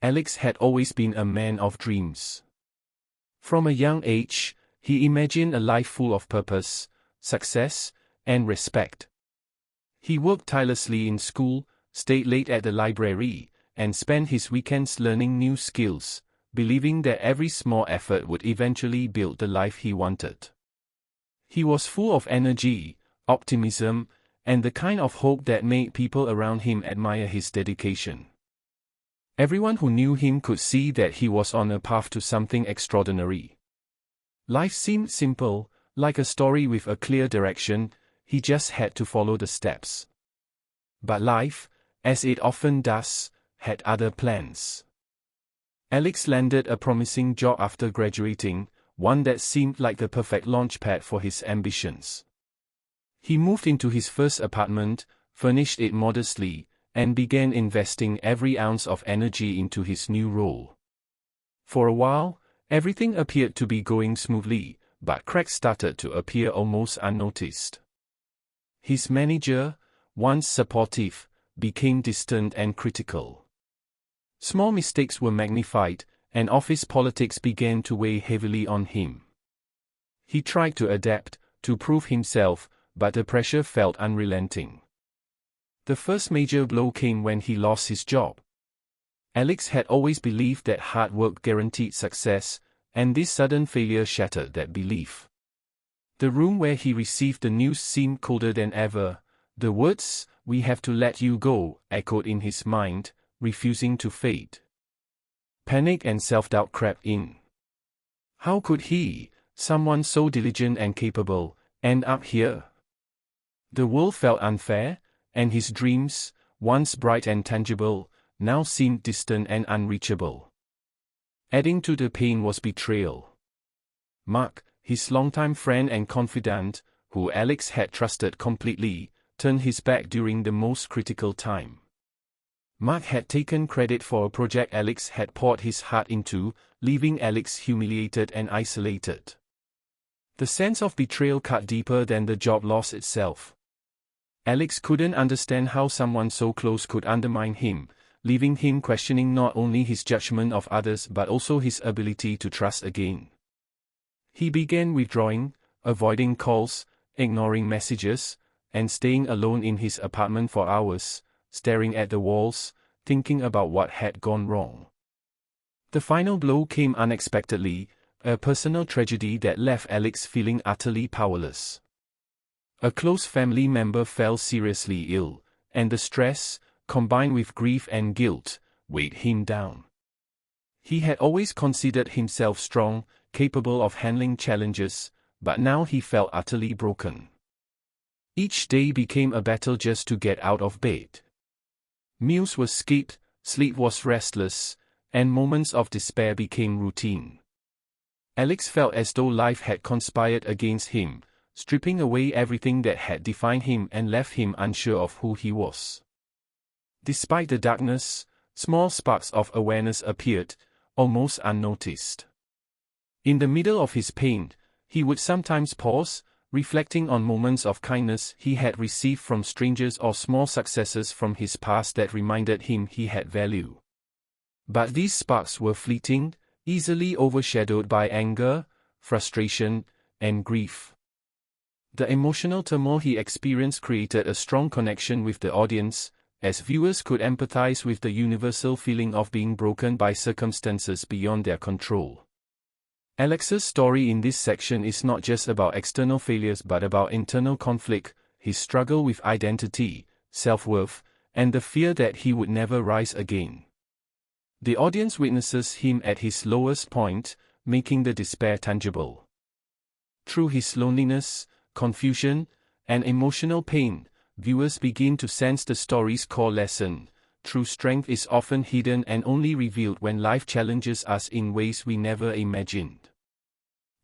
Alex had always been a man of dreams. From a young age, he imagined a life full of purpose, success, and respect. He worked tirelessly in school, stayed late at the library, and spent his weekends learning new skills, believing that every small effort would eventually build the life he wanted. He was full of energy, optimism, and the kind of hope that made people around him admire his dedication. Everyone who knew him could see that he was on a path to something extraordinary. Life seemed simple, like a story with a clear direction. He just had to follow the steps. But life, as it often does, had other plans. Alex landed a promising job after graduating, one that seemed like the perfect launchpad for his ambitions. He moved into his first apartment, furnished it modestly, and began investing every ounce of energy into his new role. For a while, everything appeared to be going smoothly, but cracks started to appear almost unnoticed. His manager, once supportive, became distant and critical. Small mistakes were magnified, and office politics began to weigh heavily on him. He tried to adapt, to prove himself, but the pressure felt unrelenting. The first major blow came when he lost his job. Alex had always believed that hard work guaranteed success, and this sudden failure shattered that belief. The room where he received the news seemed colder than ever. The words, "We have to let you go," echoed in his mind, refusing to fade. Panic and self-doubt crept in. How could he, someone so diligent and capable, end up here? The world felt unfair, and his dreams, once bright and tangible, now seemed distant and unreachable. Adding to the pain was betrayal. Mark, his longtime friend and confidant, who Alex had trusted completely, turned his back during the most critical time. Mark had taken credit for a project Alex had poured his heart into, leaving Alex humiliated and isolated. The sense of betrayal cut deeper than the job loss itself. Alex couldn't understand how someone so close could undermine him, leaving him questioning not only his judgment of others but also his ability to trust again. He began withdrawing, avoiding calls, ignoring messages, and staying alone in his apartment for hours, staring at the walls, thinking about what had gone wrong. The final blow came unexpectedly, a personal tragedy that left Alex feeling utterly powerless. A close family member fell seriously ill, and the stress, combined with grief and guilt, weighed him down. He had always considered himself strong, capable of handling challenges, but now he felt utterly broken. Each day became a battle just to get out of bed. Meals were skipped, sleep was restless, and moments of despair became routine. Alex felt as though life had conspired against him, stripping away everything that had defined him and left him unsure of who he was. Despite the darkness, small sparks of awareness appeared, almost unnoticed. In the middle of his pain, he would sometimes pause, reflecting on moments of kindness he had received from strangers or small successes from his past that reminded him he had value. But these sparks were fleeting, easily overshadowed by anger, frustration, and grief. The emotional turmoil he experienced created a strong connection with the audience, as viewers could empathize with the universal feeling of being broken by circumstances beyond their control. Alex's story in this section is not just about external failures but about internal conflict, his struggle with identity, self-worth, and the fear that he would never rise again. The audience witnesses him at his lowest point, making the despair tangible. Through his loneliness, confusion, and emotional pain, viewers begin to sense the story's core lesson. True strength is often hidden and only revealed when life challenges us in ways we never imagined.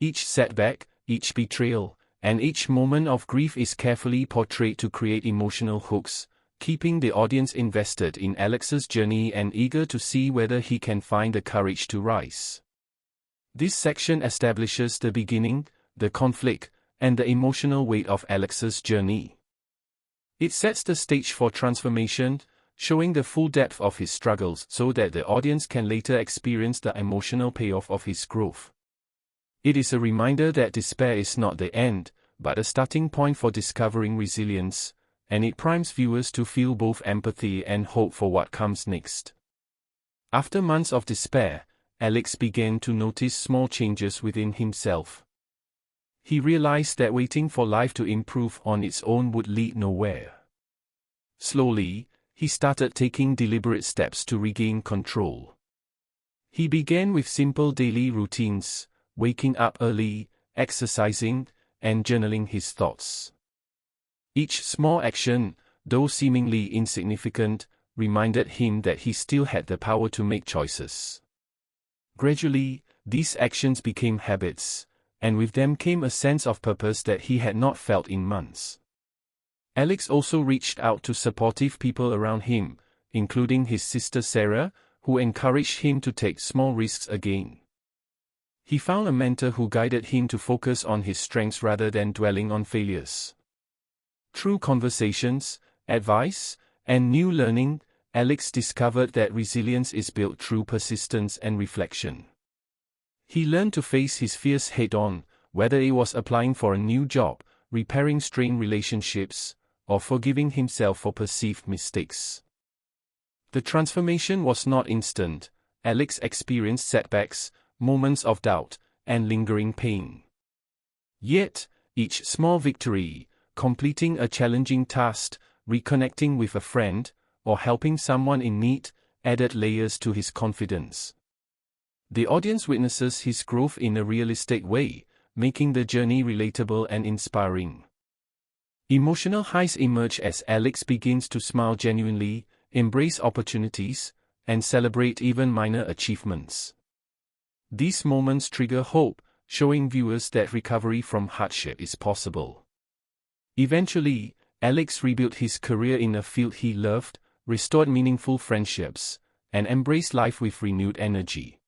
Each setback, each betrayal, and each moment of grief is carefully portrayed to create emotional hooks, keeping the audience invested in Alex's journey and eager to see whether he can find the courage to rise. This section establishes the beginning, the conflict, and the emotional weight of Alex's journey. It sets the stage for transformation, showing the full depth of his struggles so that the audience can later experience the emotional payoff of his growth. It is a reminder that despair is not the end, but a starting point for discovering resilience, and it primes viewers to feel both empathy and hope for what comes next. After months of despair, Alex began to notice small changes within himself. He realized that waiting for life to improve on its own would lead nowhere. Slowly, he started taking deliberate steps to regain control. He began with simple daily routines, waking up early, exercising, and journaling his thoughts. Each small action, though seemingly insignificant, reminded him that he still had the power to make choices. Gradually, these actions became habits, and with them came a sense of purpose that he had not felt in months. Alex also reached out to supportive people around him, including his sister Sarah, who encouraged him to take small risks again. He found a mentor who guided him to focus on his strengths rather than dwelling on failures. Through conversations, advice, and new learning, Alex discovered that resilience is built through persistence and reflection. He learned to face his fears head-on, whether it was applying for a new job, repairing strained relationships, or forgiving himself for perceived mistakes. The transformation was not instant. Alex experienced setbacks, moments of doubt, and lingering pain. Yet, each small victory, completing a challenging task, reconnecting with a friend, or helping someone in need, added layers to his confidence. The audience witnesses his growth in a realistic way, making the journey relatable and inspiring. Emotional highs emerge as Alex begins to smile genuinely, embrace opportunities, and celebrate even minor achievements. These moments trigger hope, showing viewers that recovery from hardship is possible. Eventually, Alex rebuilt his career in a field he loved, restored meaningful friendships, and embraced life with renewed energy.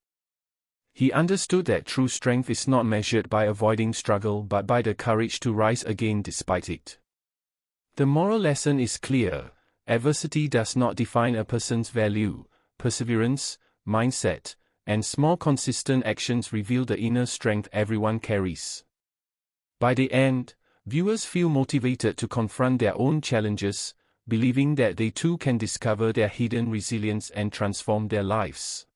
He understood that true strength is not measured by avoiding struggle but by the courage to rise again despite it. The moral lesson is clear: adversity does not define a person's value. Perseverance, mindset, and small consistent actions reveal the inner strength everyone carries. By the end, viewers feel motivated to confront their own challenges, believing that they too can discover their hidden resilience and transform their lives.